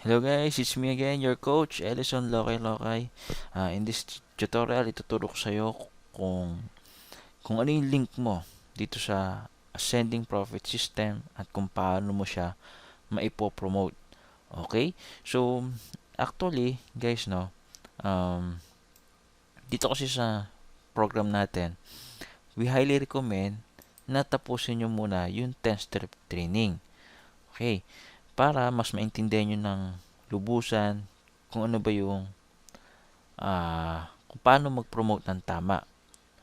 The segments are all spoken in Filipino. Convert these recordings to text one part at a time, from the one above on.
Hello guys, it's me again, your coach, Ellison Lokay Lokay. In this tutorial, ituturo ko sa iyo kung ano yung link mo dito sa Ascending Profit System at kung paano mo siya maipo-promote. Okay? So, actually, guys, no, um, dito kasi sa program natin, we highly recommend na tapusin nyo muna yung 10-step training. Okay? Para mas maintindihan nyo ng lubusan kung ano ba yung kung paano mag-promote ng tama.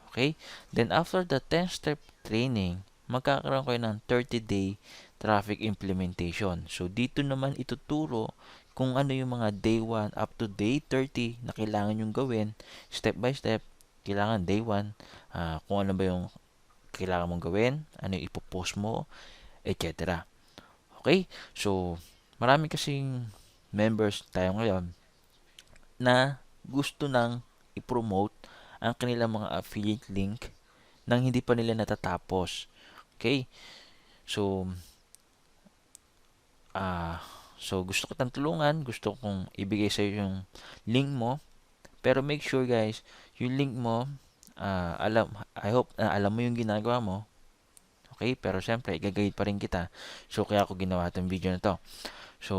Okay? Then after the 10-step training, magkakaroon kayo ng 30-day traffic implementation. So dito naman ituturo kung ano yung mga day 1 up to day 30 na kailangan yung gawin step by step. Kailangan day 1, kung ano ba yung kailangan mong gawin, ano yung ipopost mo, etc. Okay? So, marami kasing members tayo ngayon na gusto nang i-promote ang kanilang mga affiliate link nang hindi pa nila natatapos. Okay? So, so gusto ko tang tulungan, gusto kong ibigay sa iyo yung link mo, pero make sure guys, yung link mo, I hope alam mo yung ginagawa mo. Okay? Pero syempre, i-guide pa rin kita. So, kaya ako ginawa itong video na to. So,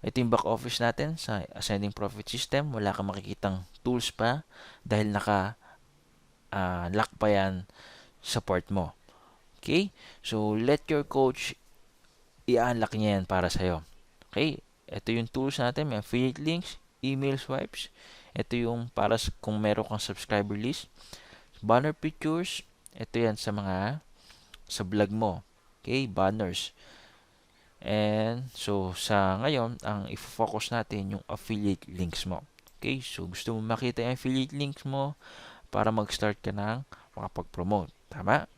ito yung back office natin sa Ascending Profit System. Wala kang makikitang tools pa dahil lock pa yan sa port mo. Okay? So, let your coach i-unlock niya yan para sa'yo. Okay? Ito yung tools natin. May affiliate links, email swipes. Ito yung para kung meron kang subscriber list. Banner pictures. Ito yan sa vlog mo. Okay? Banners. And so sa ngayon, ang i-focus natin yung affiliate links mo. Okay? So gusto mo makita yung affiliate links mo para mag-start ka ng makapag-promote. Tama?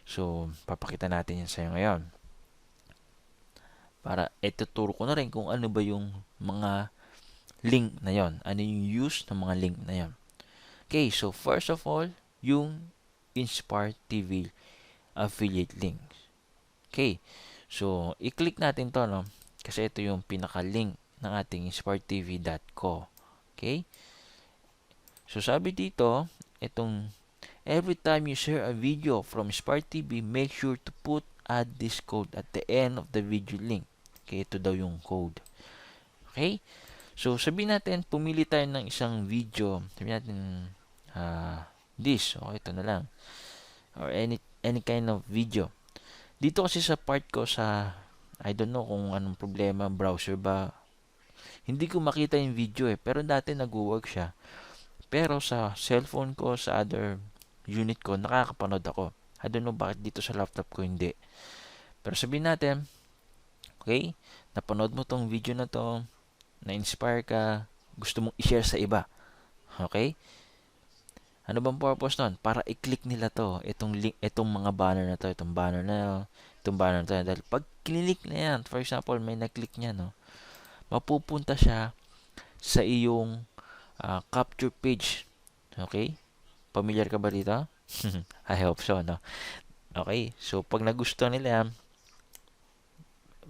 So papakita natin yan sa'yo ngayon. Para ituturo ko na rin kung ano ba yung mga link na yon. Ano yung use ng mga link na yon. Okay, so first of all, yung Inspire TV affiliate links. Okay, so i-click natin to, no? Kasi ito yung pinaka-link ng ating inspiretv.co. Okay, so sabi dito, itong every time you share a video from Inspire TV, make sure to add this code at the end of the video link. Okay, ito daw yung code. Okay, so sabihin natin, pumili tayo ng isang video. Sabihin natin, this. Okay, ito na lang. Or any kind of video. Dito kasi sa part ko I don't know kung anong problema, browser ba. Hindi ko makita yung video pero dati nag-work siya. Pero sa cellphone ko, sa other unit ko, nakakapanood ako. I don't know bakit dito sa laptop ko hindi. Pero sabihin natin, okay, napanood mo tong video na to, na-inspire ka, gusto mong i-share sa iba. Okay? Ano bang purpose nun? Para i-click nila to, itong link, itong mga banner na to, itong banner na itong banner na to. Dahil pag click na yan, for example, may nag-click niya, no, mapupunta siya sa iyong capture page. Okay? Familiar ka ba dito? I hope so, no? Okay, so pag nagustuhan nila yan,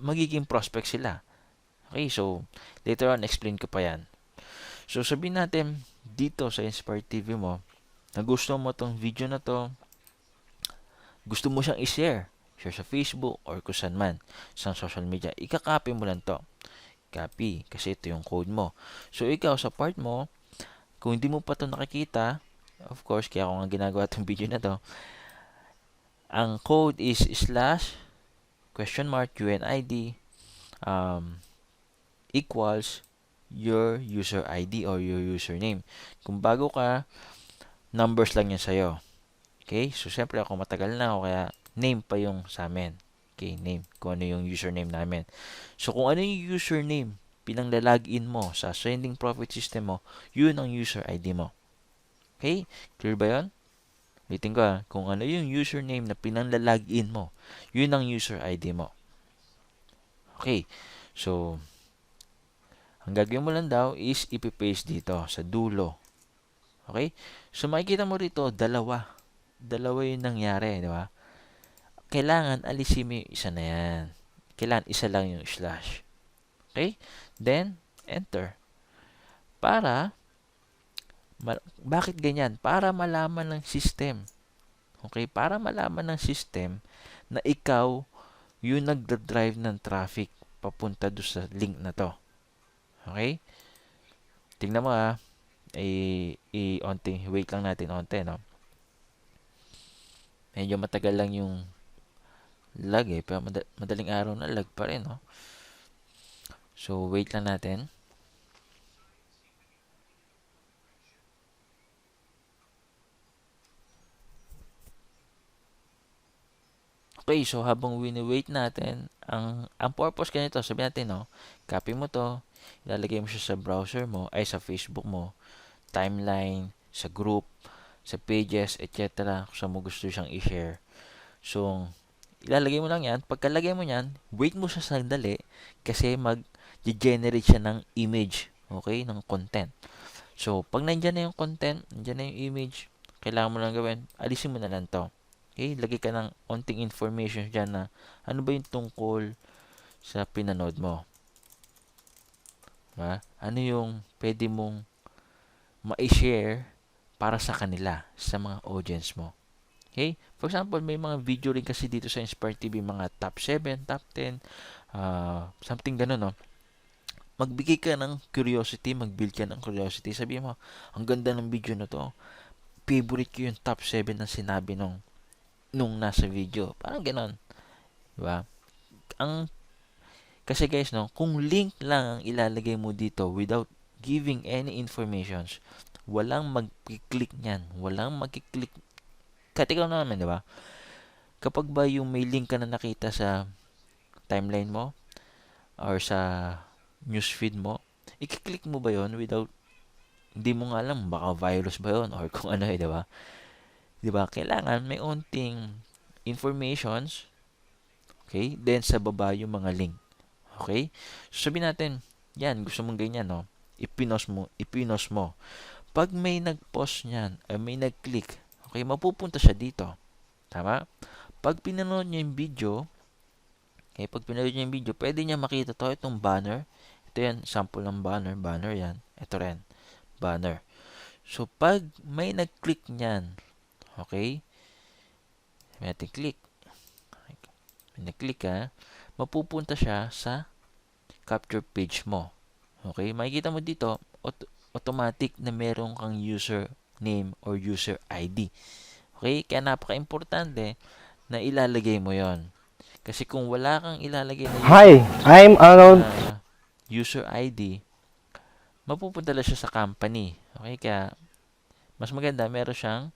magiging prospect sila. Okay, so later on, explain ko pa yan. So sabihin natin, dito sa Inspire TV mo, nagustuhan mo tong video na to, gusto mo siyang i-share. Share sa Facebook or kung saan man, sa social media. Ika-copy mo lang to. Copy, kasi ito yung code mo. So ikaw sa part mo, kung hindi mo pa to nakikita, of course, kaya ako nga ginagawa itong video na to, ang code is /UNID equals your user ID or your username. Kung bago ka, numbers lang yan sa'yo. Okay? So, siyempre ako matagal na ako, kaya name pa yung sa amin. Okay, name. Kung ano yung username namin. So, kung ano yung username pinanglalagin mo sa Ascending Profit System mo, yun ang user ID mo. Okay? Clear ba yun? Ulitin ko kung ano yung username na pinanglalagin mo, yun ang user ID mo. Okay. So, ang gagawin mo lang daw is ipipaste dito sa dulo. Okay? So, makikita mo rito, dalawa. Dalawa yung nangyari, di ba? Kailangan alisin mo yung isa na yan. Kailangan isa lang yung slash. Okay? Then, enter. Para, bakit ganyan? Para malaman ng system. Okay? Para malaman ng system na ikaw yung nagda-drive ng traffic papunta doon sa link na to. Okay? Tingnan mo onting, wait lang natin onte, no? Medyo matagal lang yung lag pero madaling araw na lag pa rin, no? So, wait lang natin. Okay, so habang wini-wait natin, ang purpose ganito, sabihin natin, no, copy mo to, ilalagay mo siya sa browser mo, ay sa Facebook mo, timeline, sa group, sa pages, etc. Kung saan mo gusto siyang i-share. So, ilalagay mo lang yan. Pagkalagay mo yan, wait mo siya sandali kasi mag-generate siya ng image, okay, ng content. So, pag nandyan na yung content, nandyan na yung image, kailangan mo lang gawin, alisin mo na lang to. Okay, lagay ka ng onting information dyan na ano ba yung tungkol sa pinanood mo. Diba? Ano yung pwede mong ma-share para sa kanila, sa mga audience mo. Okay? For example, may mga video rin kasi dito sa Inspire TV, mga top 7, top 10, something ganun, no? Magbigay ka ng curiosity, mag-build ka ng curiosity. Sabi mo, ang ganda ng video na to. Favorite ko yung top 7 na sinabi nung nasa video. Parang ganon. Diba? Kasi guys, no, kung link lang ang ilalagay mo dito without giving any informations, walang mag-click niyan. Walang mag-click. Kahit ikaw naman, di ba? Kapag ba yung may link ka na nakita sa timeline mo or sa newsfeed mo, i-click mo ba yon without, hindi mo nga alam, baka virus ba yon or kung ano di ba? Di ba? Kailangan may onting informations, okay? Then sa baba yung mga link. Okay? So sabihin natin, yan, gusto mong ganyan, no? Ipinos mo. Pag may nag-post niyan, may nag-click, okay, mapupunta siya dito. Tama? Pag pinanood niya yung video, okay, pag pinanood niya yung video, pwede niya makita to, itong banner. Ito yan, sample ng banner yan. Ito rin, banner. So, pag may nag-click niyan, okay, may natin click. May nag-click mapupunta siya sa capture page mo. Okay, makikita mo dito, automatic na meron kang user name or user ID. Okay, kaya napaka-importante na ilalagay mo yon. Kasi kung wala kang ilalagay na Hi, I'm Arnold. User ID, mapupunta lang siya sa company. Okay, kaya mas maganda meron siyang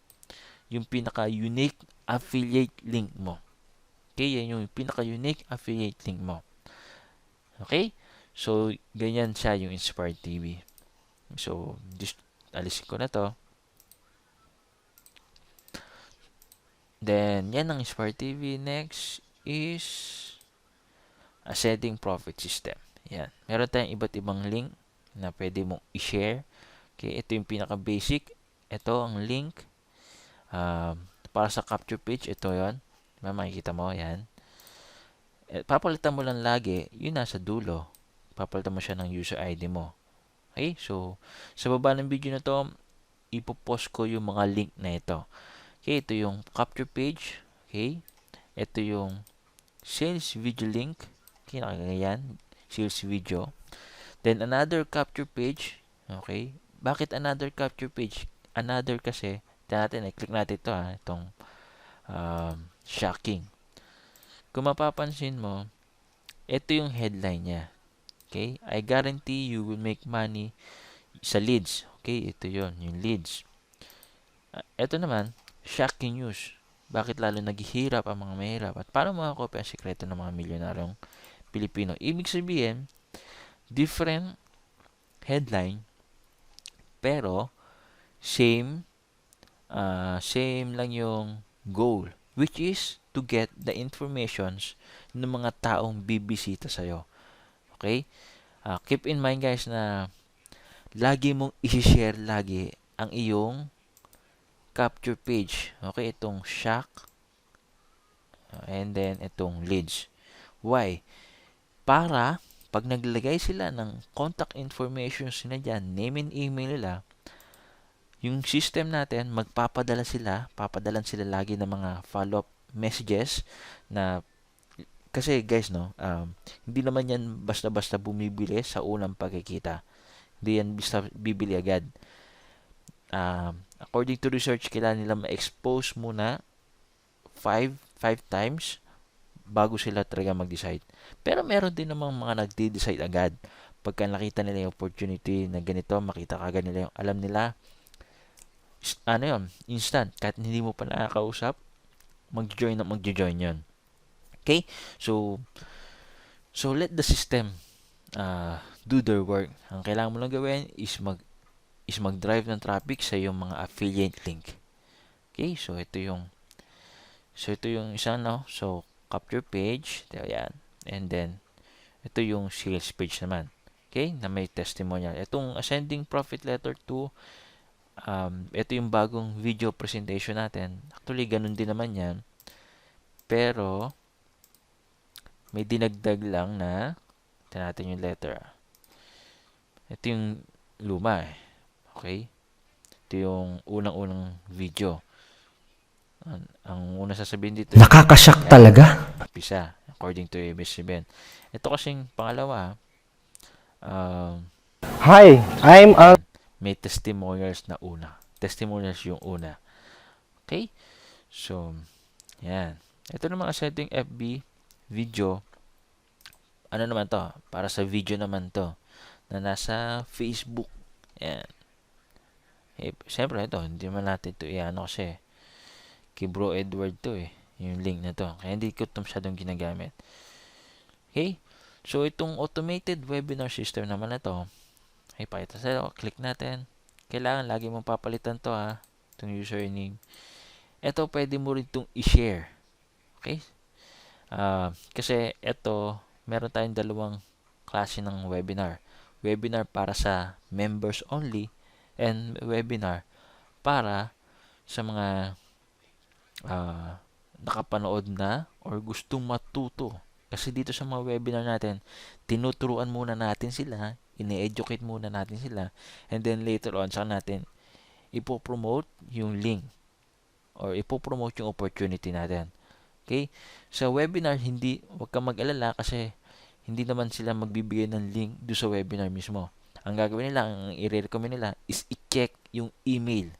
yung pinaka-unique affiliate link mo. Okay, yan yung pinaka-unique affiliate link mo. Okay? So, ganyan siya yung Inspire TV. So, alisin ko na to. Then, yan ang Inspire TV. Next is a setting profit system. Yan. Meron tayong iba't ibang link na pwede mong i-share. Okay, ito yung pinaka-basic. Ito ang link. Para sa capture page, ito yon. Makikita mo, yan. Papalitan mo lang lagi, yun nasa dulo. Papalitan mo siya ng user ID mo. Okay, so, sa baba ng video na to, ipopost ko yung mga link na ito. Okay, ito yung capture page. Okay, ito yung sales video link. Okay, nakagayan. Sales video. Then, another capture page. Okay, bakit another capture page? Another kasi, click natin ito itong shocking. Kung mapapansin mo, ito yung headline niya. Okay, I guarantee you will make money sa leads. Okay, ito yon yung leads. Ito naman, shocking news. Bakit lalo naghihirap ang mga mahirap at paano makakopya ang sikreto ng mga milyonaryong Pilipino? Ibig sabihin, different headline, pero same lang yung goal, which is to get the informations ng mga taong bibisita sa'yo. Okay? Keep in mind guys na lagi mong i-share lagi ang iyong capture page. Okay, itong shock and then itong leads. Why? Para pag naglagay sila ng contact information nila dyan, name and email nila, yung system natin, papadalan sila lagi ng mga follow-up messages na, kasi guys, no, hindi naman yan basta-basta bumibili sa unang pagkikita. Hindi yan basta bibili agad. According to research, kailangan nila ma-expose muna 5 times bago sila talaga mag-decide. Pero meron din namang mga nagde-decide agad. Pagka nakita nila yung opportunity na ganito, makita kagad nila yung alam nila, instant. Kahit hindi mo pa nakakausap, mag-join yun. Okay? So let the system do their work. Ang kailangan mo lang gawin is mag-drive ng traffic sa yung mga affiliate link. Okay? So ito yung isa, no? So capture page, yan. And then ito yung sales page naman. Okay? Na may testimonial. Itong ascending profit letter 2, ito yung bagong video presentation natin. Actually, ganun din naman yan. Pero may dinagdag lang na, ito natin yung letter. Ito yung luma eh. Okay? Ito yung unang-unang video. Ang una sasabihin dito, nakakashock talaga. Pisa, according to ABS-CBN. Ito kasing pangalawa, Hi, I'm may testimonials na una. Testimonials yung una. Okay? So, yan. Ito naman setting FB video. Ano naman to? Para sa video naman to. Na nasa Facebook. Yan. Siyempre ito, hindi man natin ito iano kasi kay Bro Edward to eh. Yung link na to. Kaya hindi ko ito masyadong ginagamit. Okay? So, itong automated webinar system naman na to, ay pakita sa'yo. Click natin. Kailangan lagi mong papalitan to ha. Itong username. Ito, pwede mo rin itong i-share. Okay? Kasi ito, meron tayong dalawang klase ng webinar. Webinar para sa members only and webinar para sa mga nakapanood na or gustong matuto. Kasi dito sa mga webinar natin, tinuturuan muna natin sila, ini-educate muna natin sila, and then later on, saka natin ipopromote yung link or ipopromote yung opportunity natin. Okay? Sa webinar, wag kang mag-alala kasi hindi naman sila magbibigay ng link do sa webinar mismo. Ang gagawin nila, ang i-recommend nila is i-check yung email.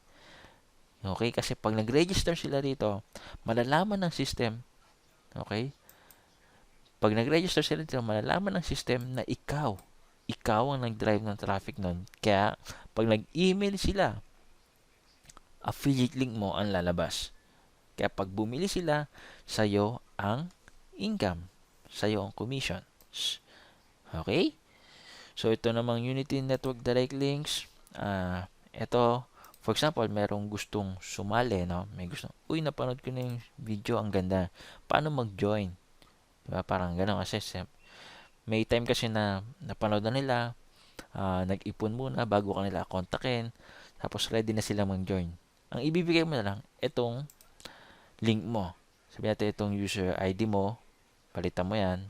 Okay? Kasi pag nag-register sila dito, malalaman ng system, okay? Pag nag-register sila dito, malalaman ng system na ikaw ang nag-drive ng traffic nun. Kaya, pag nag-email sila, affiliate link mo ang lalabas. Kaya pag bumili sila, sa'yo ang income. Sa'yo ang commission. Okay? So, ito namang Unity Network Direct Links. Ito, for example, merong gustong sumali, no? May gustong, napanood ko na yung video, ang ganda. Paano mag-join? Diba? Parang gano'n kasi may time kasi na napanood na nila, nag-ipon muna bago ka nila kontakin, tapos ready na sila mag-join. Ang ibibigay mo na lang, itong link mo. Sabi natin itong user ID mo, palitan mo yan,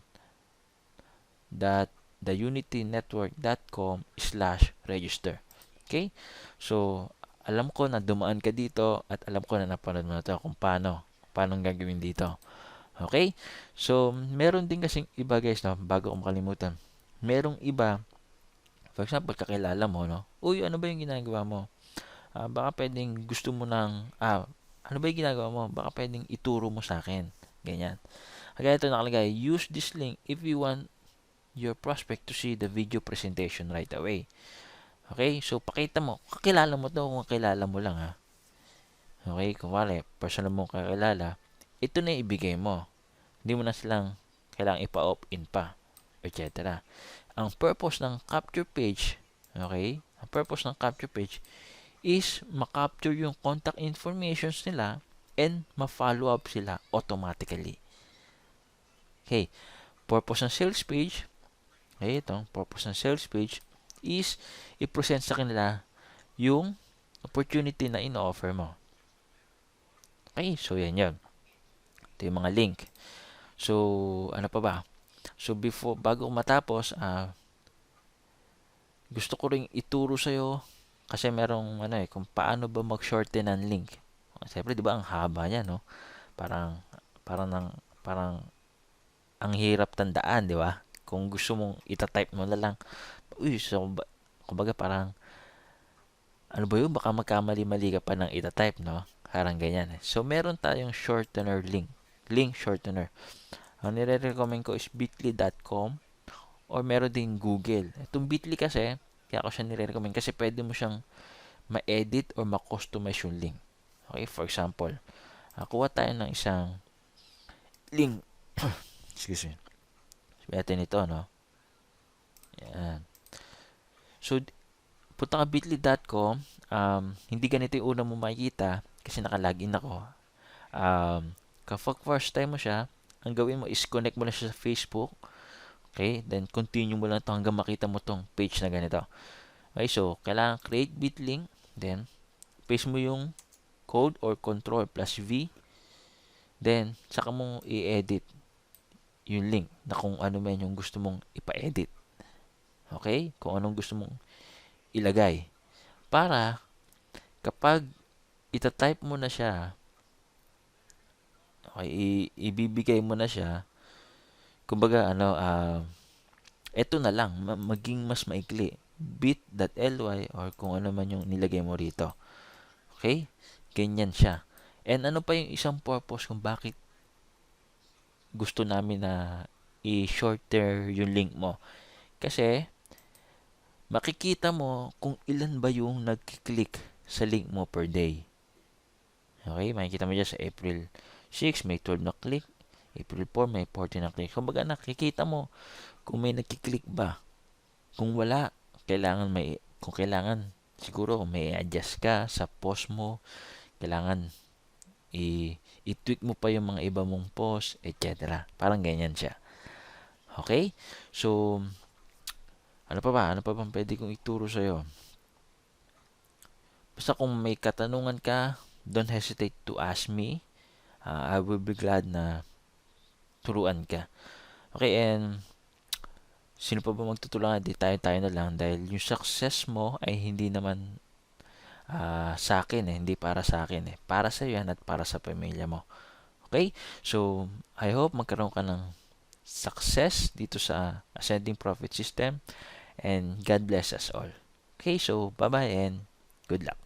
theunitynetwork.com/register. Okay? So, alam ko na dumaan ka dito at alam ko na napanood mo na ito kung paano gagawin dito. Okay? So, meron din kasing iba guys, no? Bago kong makalimutan. Merong iba, for example, kakilala mo, no? Ano ba yung ginagawa mo? Baka pwedeng gusto mo ano ba yung ginagawa mo? Baka pwedeng ituro mo sa akin. Ganyan. Kaya ito nakalagay, use this link if you want your prospect to see the video presentation right away. Okay? So, pakita mo. Kakilala mo to kung kakilala mo lang, ha? Okay? Kung wala, personal mo kakilala, ito na ibigay mo. Hindi mo na silang kailangang ipa-opt-in pa, etc. Ang purpose ng capture page, okay? Ang purpose ng capture page is ma-capture yung contact informations nila and ma-follow up sila automatically. Okay. Purpose ng sales page, purpose ng sales page is i-present sa kanila yung opportunity na in-offer mo. Okay, so yan. Ito yung mga link. So, ano pa ba? So, bago matapos, gusto ko ring ituro sa'yo kasi merong kung paano ba mag-shorten ng link. Siyempre, di ba, ang haba niya, no? Parang, parang, ng, parang, ang hirap tandaan, di ba? Kung gusto mong itatype mo na lang, so, kumbaga parang, ano ba yun? Baka magkamali-mali ka pa ng itatype, no? Parang ganyan. So, meron tayong shortener link. Link shortener. Ang nire-recommend ko is bit.ly.com or meron din Google. Itong Bitly kasi, kaya ako siya nire-recommend kasi pwede mo siyang ma-edit or ma-customize yung link. Okay, for example, kuha tayo ng isang link. Excuse me. Sabi natin ito, no? Yan. So, punta ka bit.ly.com. Hindi ganito yung una mo makikita kasi naka-login ako. Kapag first time mo siya, ang gawin mo is connect mo lang siya sa Facebook. Okay? Then, continue mo lang ito hanggang makita mo tong page na ganito. Okay, so, kailangan create bit link. Then, paste mo yung code or control plus V. Then, saka mo i-edit yung link na kung ano man yung gusto mong ipa-edit. Okay? Kung anong gusto mong ilagay. Para, kapag ita-type mo na siya, okay, ibibigay mo na siya, kumbaga, eto na lang, maging mas maikli. bit.ly or kung ano man yung nilagay mo rito. Okay? Ganyan siya. And ano pa yung isang purpose kung bakit gusto namin na i-shorter yung link mo. Kasi, makikita mo kung ilan ba yung nag-click sa link mo per day. Okay? Makikita mo dyan sa April 6, may 12 na click. April 4, may 14 na click. Kumbaga, nakikita mo kung may nag-click ba. Kung wala, kung kailangan, siguro may adjust ka sa post mo. Kailangan i-tweak mo pa yung mga iba mong post, etc. Parang ganyan siya. Okay? So, ano pa ba? Ano pa bang pwede kong ituro sa'yo? Basta kung may katanungan ka, don't hesitate to ask me. I will be glad na turuan ka. Okay, and sino pa ba magtutulungan? Di tayo na lang dahil yung success mo ay hindi naman sa akin hindi para sa akin Para sa iyo yan at para sa pamilya mo. Okay? So, I hope magkaroon ka ng success dito sa Ascending Profit System and God bless us all. Okay, so bye-bye and good luck.